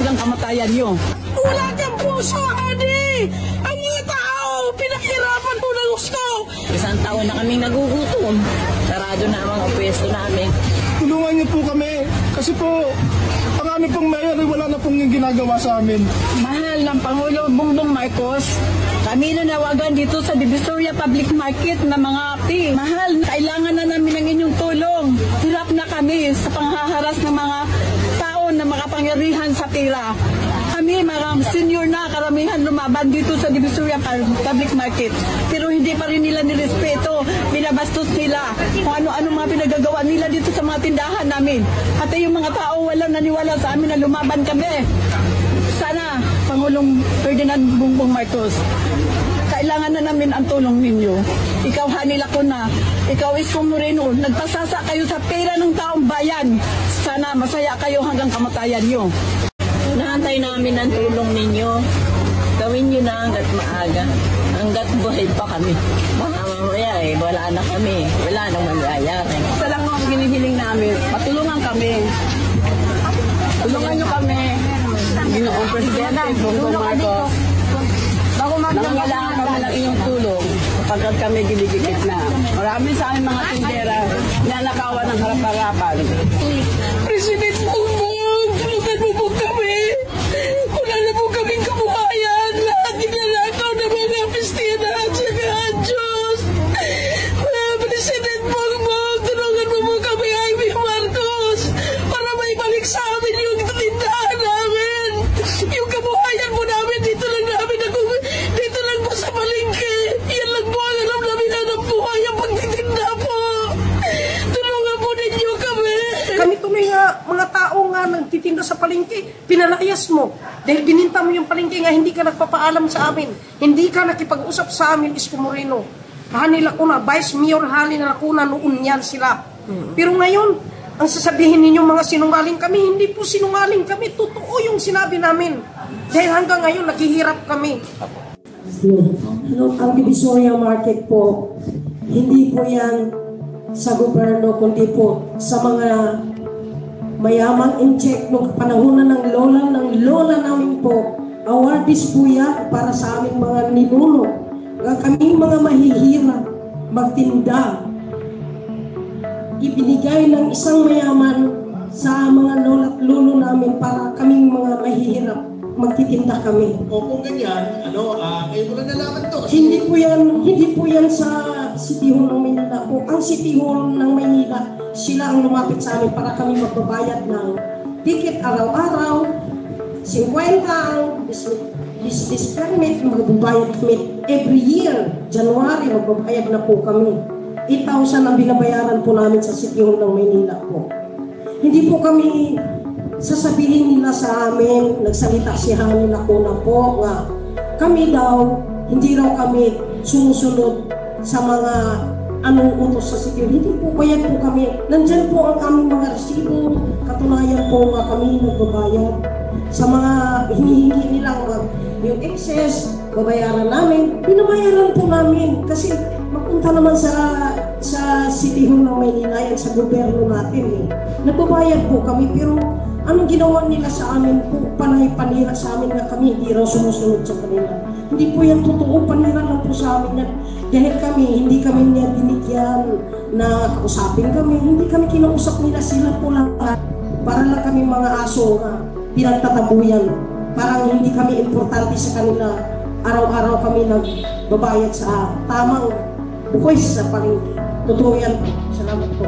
hanggang kamatayan nyo. Wala kang puso, Adi! Ang mga tao, pinahirapan po ng gusto! Isang taon na kaming nagugutom. Sarado na ang mga pwesto namin. Tulungan niyo po kami. Kasi po, marami pong mayor, wala na pong ginagawa sa amin. Mahal ng Pangulo Bongbong Marcos, kami nanawagan dito sa Divisoria Public Market na mga api. Mahal, kailangan na namin ng inyong tulong. Hirap na kami sa panghaharas ng mga tao na makapangyarihan sa pera. Kami, mga senior na, karamihan lumaban dito sa Divisoria Public Market. Pero hindi pa rin nila nirespeto. Binabastos nila kung ano-ano mga pinagagawa nila dito sa mga tindahan namin. At yung mga tao walang naniwala sa amin na lumaban kami. Sana, Pangulong Ferdinand Bongbong Marcos, kailangan na namin ang tulong ninyo. Ikaw, Hanil Lacuna, ikaw, Isko Moreno, nagpasasa kayo sa pera ng taong bayan. Sana masaya kayo hanggang kamatayan nyo. Naantay namin ang tulong ninyo. Gawin nyo na hanggat maaga. Hanggat buhay pa kami. Baka mamaya wala na kami. Wala nang mangyayari. Isa lang ang ginihiling namin, matulungan kami. Tulungan nyo kami. Ginoong Presidente, Bongbong Marcos. Nangangailangan kami ng inyong tulong kapag kami giligikit na. Marami sa aming mga tindera na nakawan ng harap-harapan. President Bongbong, tulungan mo po kami. Wala na po kaming kabuhayan. Lahat ginalakaw na mga pistina at saka Diyos. President Bongbong, tulungan mo po kami, Amy Marcos, para may balik sa amin yung tindahan namin. Yung kabuhayan po namin, dito lang po sa palengke. Yan lang po ang alam namin na ng buhay ang pagtitinda po. Tulungan po ninyo kami. Kami tuloy nga, mga tao nga nagtitinda sa palengke, pinalayas mo. Dahil bininta mo yung palengke nga, hindi ka nagpapaalam sa amin. Hindi ka nakipag-usap sa amin, Isko Moreno. Hanil Lacuna, Vice Mayor Hanil Lacuna, noon yan sila. Pero ngayon, ang sasabihin ninyong mga sinungaling kami, hindi po sinungaling kami. Totoo yung sinabi namin. Dahil hanggang ngayon, naghihirap kami. Ang Divisoria Market po, hindi po yan sa gobyerno, kundi po sa mga mayamang in-check nung panahonan ng lola namin po. Awardis po yan para sa aming mga ninuno. Kaming mga mahihirap magtinda. Ibinigay ng isang mayaman sa mga lola't lolo namin para kaming mga mahihirap magtitinda kami. O kung ganyan, kayo mo lang nalaman to. Hindi po yan sa City Hall ng Maynila po. Ang City Hall ng Maynila, sila ang lumapit sa amin para kami magbabayad ng ticket araw-araw, 50 ang this permit, magbabayad kami every year. January, magbabayad na po kami. 8,000 ang binabayaran po namin sa City Hall ng Maynila po. Hindi po kami sasabihin nila sa amin, nagsalita si Hanil Lacuna po nga kami daw, hindi raw kami sumusunod sa mga anong utos sa City Hall. Hindi po, bayad po kami. Nandyan po ang aming mga resibo, katunayan po nga kami nagbabayad. Sa mga hinihingi nilang yung excess, babayaran namin, binabayaran po namin kasi mapunta naman sa City Hall ng Maynila yan sa gobyerno natin eh. Nagbabayad po kami pero anong ginawa nila sa amin po, panay-panira sa amin na kami hindi raw sumusunod sa kanila. Hindi po yan totoo, panira lang po sa amin yan. Dahil kami, hindi kami niya binigyan na kausapin kami, hindi kami kinausap nila, sila po lang. Para lang kami mga aso na pinagtatabuyan. Parang hindi kami importante sa kanila. Araw-araw kami nagbabayad sa tamang bukoy sa palengke. Totoo yan po. Salamat po.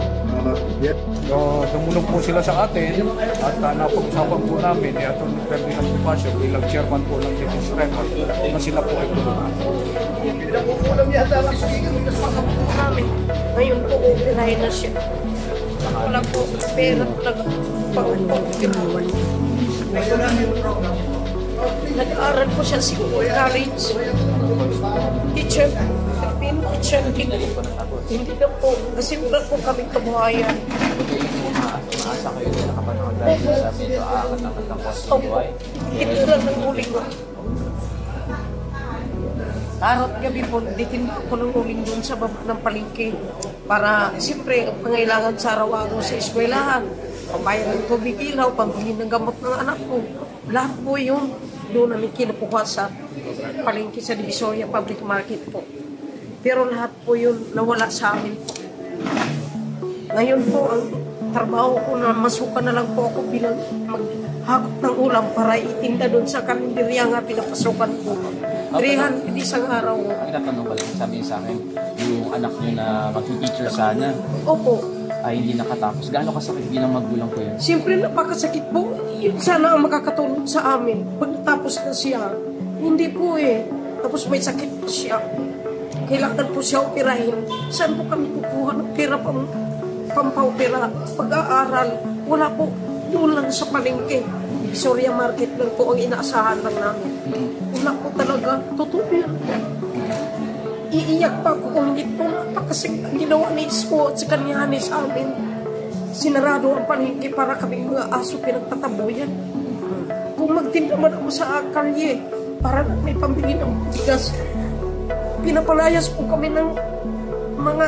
Tumulong po sila sa atin at napag-usapan po namin atong Ferdinand Bonifacio bilang chairman po ng Citizens Record na sila po ay tulungan. Pinag-uulam yata lang sa namin. Ngayon po, operahin na siya. Wala po pera pag-pag-pag-pag-pag. Nag-aaral po siya sa college. Teacher. Hindi na po. Kasi wala po kaming kabuhayan. Maasa kayo na nakapanood dahil sa medyo aangat-angat ng cost of buhay. Ito lang ng uling ko. Araw at gabi po, ditin ako ng uling doon sa baba ng palengke. Para, siyempre, pangailangan sa araw-araw sa eskwelahan. pambayad ng tubig ilaw, pambili ng gamot ng anak ko. Lahat po yun, doon namin kinukuha sa palengke sa Divisoria Public Market po. Pero lahat po yun nawala sa amin po. Ngayon po, ang trabaho ko na masuka na lang po ako bilang maghakot ng ulam para itinda doon sa karinderya nga pinapasukan ko. 300 isang araw. Tinatanong ko lang, sabi niyo sa akin, yung anak niyo na mag-teacher sana, Opo. ay hindi nakatapos. Gaano kasakit bilang magulang ko yun? Siyempre napakasakit po. Yun sana ang makakatulong sa amin. Pag natapos na siya, hindi po eh. Tapos may sakit po siya. Kailangan po siya operahin. Saan po kami kukuha ng pera pampaopera? Pag-aaral, wala po. Doon lang sa palengke. Divisoria Market lang po ang inaasahan lang namin. Wala po talaga. Totoo yan. Iiyak pa ako kung hindi po napakasing ang ginawa ni Isko at sa kanya sa amin. Sinarado ang palengke para kami mga aso pinagtataboyan. Kung magtinda man ako sa kalye para may pambili ng bigas, pinapalayas po kami ng mga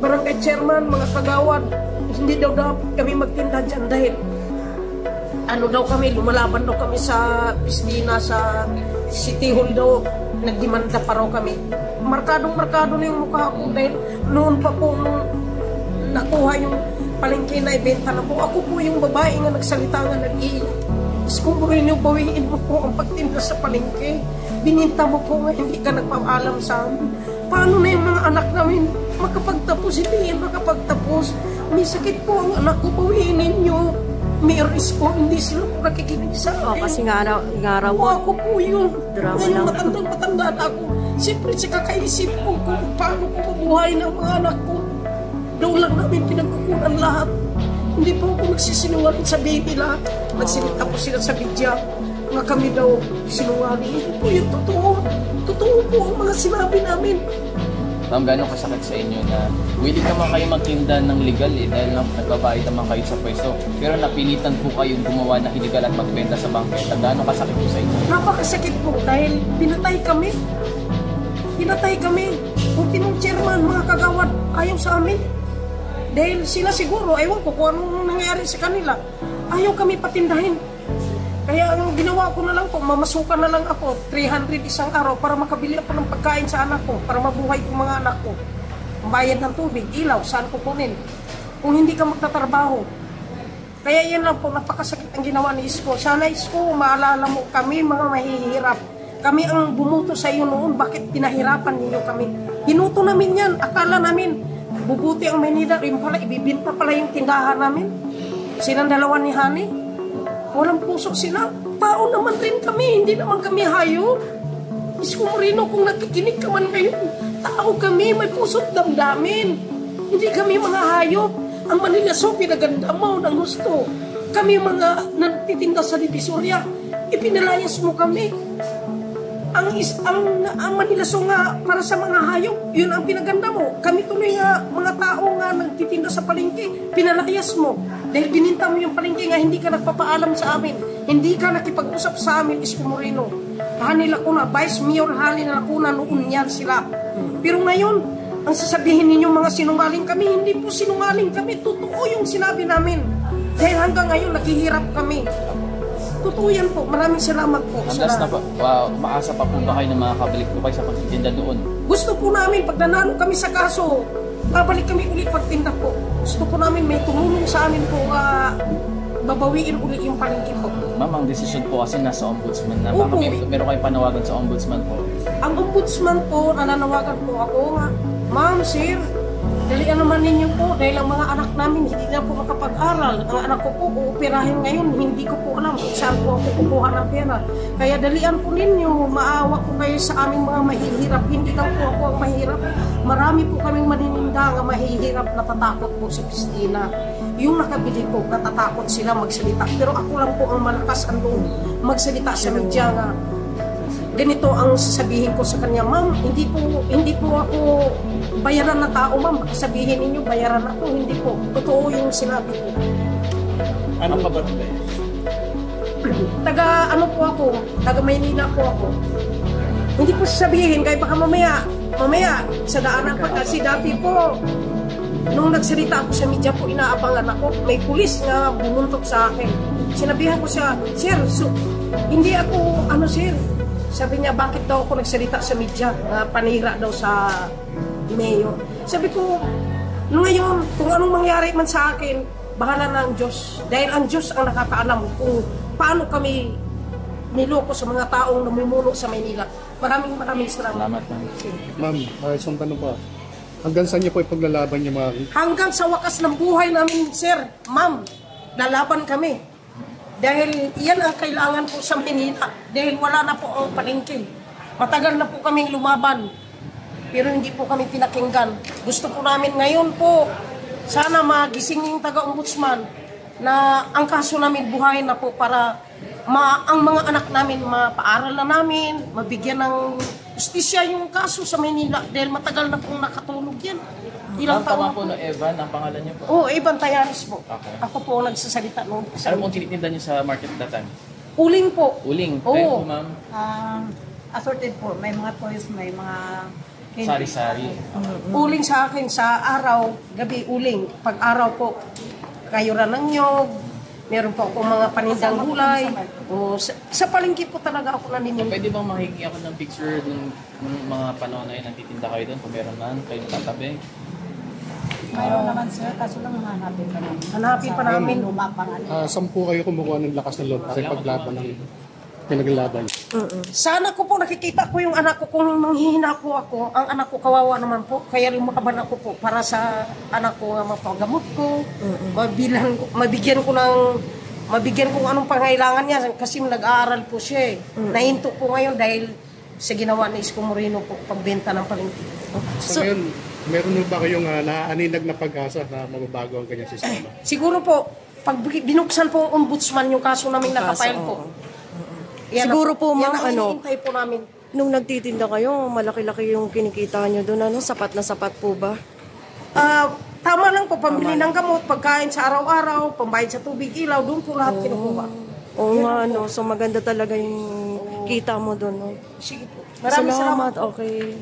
barangay chairman, mga kagawad. Hindi daw kami magtinda dyan dahil ano daw kami, lumalaban daw kami sa piscina, sa City Hall daw, nagdemanda pa raw kami. Markadong-markado na yung mukha ko dahil noon pa po nung nakuha yung palengke na ibenta na po. Ako po yung babae nga nagsalita nga nag-iiyak. Kung rin yung bawiin mo po ang pagtinda sa palengke, bininta mo po nga hindi ka nagpapaalam sa amin. Paano na yung mga anak namin makapagtapos? Hindi yan makapagtapos. May sakit po ang anak ko, bawiin ninyo. May risk ko, hindi sila po nakikinig sa akin. Kasi nga araw po. Ako po yun. Drama ngayon lang. matanda na ako. Siyempre sa kakaisip ko kung paano ko mabuhay ng mga anak ko. Doon lang namin pinagkukunan lahat. Hindi po ako nagsisinungaling sa baby lahat. Nagsilita po sila sa bidya. Nga kami daw sinungaling. Hindi po yung totoo. Totoo po ang mga sinabi namin. Ma'am, gano'ng kasakit sa inyo na willing naman kayo magtinda ng legal dahil nagbabayad naman kayo sa pwesto. Pero napilitan po kayong gumawa ng illegal at magbenta sa bangketa. Gano'ng kasakit po sa inyo? Napakasakit po dahil pinatay kami. Pinatay kami. Ultimong chairman, mga kagawad, ayaw sa amin. Dahil sila siguro, ewan ko kung anong nangyari sa kanila. Ayaw kami patindahin. Kaya ang ginawa ko na lang po, mamasukan na lang ako 300 isang araw para makabili ako ng pagkain sa anak ko, para mabuhay ko mga anak ko. Bayad ng tubig, ilaw, saan ko kunin? Kung hindi ka magtatrabaho. Kaya yan lang po, napakasakit ang ginawa ni Isko. Sana Isko, maalala mo kami mga mahihirap. Kami ang bumuto sa iyo noon, bakit pinahirapan ninyo kami? Hinuto namin yan, akala namin, bubuti ang Manila, rin pala, ibibinta pala yung tindahan namin. Silang dalawa ni Hani. Walang puso sila. Tao naman rin kami. Hindi naman kami hayop. Isko Moreno, kung nakikinig ka man ngayon, tao kami. May puso't damdamin. Hindi kami mga hayop. Ang Manila So, pinaganda mo ng gusto. Kami mga nagtitinda sa Divisoria, ipinalayas mo kami. Ang Manila So nga para sa mga hayop, yun ang pinaganda mo. Kami tuloy nga, mga tao nga nagtitinda sa palengke, pinalayas mo. Dahil bininta mo yung palengke nga, hindi ka nagpapaalam sa amin. Hindi ka nakipag-usap sa amin, Isko Moreno. Hani Lacuna, Vice Mayor Hani Lacuna, noon yan sila. Pero ngayon, ang sasabihin ninyo mga sinungaling kami, hindi po sinungaling kami. Totoo yung sinabi namin. Dahil hanggang ngayon, naghihirap kami. Totoo yan po. Maraming salamat po. Andas na po, maasa pa po ba kayo na makakabalik po kayo sa pagtitinda doon? Gusto po namin, pag nanalo kami sa kaso, babalik kami ulit pagtinda po. Gusto po namin may tumulong sa amin po, babawiin ulit yung palengke po. Ma'am, ang desisyon po kasi nasa ombudsman na. Opo. Baka meron kayo panawagan sa ombudsman po. Ang ombudsman po, nananawagan po ako nga, Ma'am, sir, dalian naman ninyo po dahil ang mga anak namin hindi na po makapag-aral. Ang anak ko po, uoperahin ngayon, hindi ko po alam kung saan po ako kukuha ng pera. Kaya dalian po ninyo, maawa po kayo sa aming mga mahihirap. Hindi lang po ako ang mahirap. Marami po kaming manininda nga mahihirap, natatakot po sa pistina. Yung nakabili po, natatakot sila magsalita. Pero ako lang po ang malakas ang loob magsalita sa media nga. Ganito ang sasabihin ko sa kanya, Ma'am, hindi po ako bayaran na tao, ma'am. Sabihin ninyo, bayaran ako. Hindi po. Totoo yung sinabi ko. Ano ka ba rin? Taga po ako. Taga Maynila po ako. Hindi po sabihin, kaya baka mamaya, sa daanan pa kasi dati po, nung nagsalita ako sa media po, inaabangan ako. May pulis na bumuntok sa akin. Sinabihan ko siya, Sir, hindi ako, sir. Sabi niya, bakit daw ako nagsalita sa media na panira daw sa mayor. Sabi ko, ngayon, kung anong mangyari man sa akin, bahala na ang Diyos. Dahil ang Diyos ang nakakaalam kung paano kami niloko sa mga taong namumuno sa Maynila. Maraming salamat. Salamat, ma'am. Ma'am, isang tanong pa. Hanggang saan niyo po ipaglalaban yung mga... Hanggang sa wakas ng buhay namin, sir, ma'am, lalaban kami. Dahil yan ang kailangan po sa Maynila. Dahil wala na po ang palengke. Matagal na po kaming lumaban. Pero hindi po kami pinakinggan. Gusto po namin ngayon po, sana magising yung taga-ombudsman na ang kaso namin buhay na po para ang mga anak namin mapaaral na namin, mabigyan ng justisya yung kaso sa Maynila dahil matagal na pong nakatulog yan. Ilang taon Tama na po no Evan, ang pangalan niyo po. Oo, Evan Tayanes po. Okay. Ako po ang nagsasalita noon. Ano pong tinitinda niyo sa market that time? Uling po. Uling. Oo. Kayo po, ma'am? Assorted po. May mga toys, may mga Sari-sari. Uling sa akin sa araw, gabi uling. Pag araw po, kayuran ng nyog, meron po ako mga panindang gulay. O, sa palengke po talaga ako naninindi. Pwede bang mahingi ako ng picture ng mga panahon na yun nagtitinda kayo doon? Kung meron man, kayo tatabi. Mayroon naman sir, kaso lang hanapin pa namin. Hanapin pa namin. Luma pang saan po kayo kumukuha ng lakas ng loob para ipaglaban ng pinaglaban? Sana ko po nakikita ko yung anak ko kung manghihina po ako. Ang anak ko kawawa naman po. Kaya lumakaban ako po para sa anak ko nga mapagamot ko. Mabigyan ko anong pangailangan niya kasi nag-aaral po siya eh. Nahinto po ngayon dahil sa ginawa ni Isko Moreno po pagbenta ng palengke. So, ngayon, meron ba kayong naaaninag na pag-asa na mababago ang kanyang sistema? Siguro po, pag binuksan po ang ombudsman yung kaso namin nakapile po. Yan Siguro po, yan ma'am, ang hinihintay po namin. Nung nagtitinda kayo, malaki-laki yung kinikita nyo doon. Sapat na sapat po ba? Tama lang po, pambili ng gamot, pagkain sa araw-araw, pambayad sa tubig, ilaw, doon po lahat kinukuha. Oo nga, so maganda talaga yung kita mo doon. No? Sige po. Maraming salamat. Okay.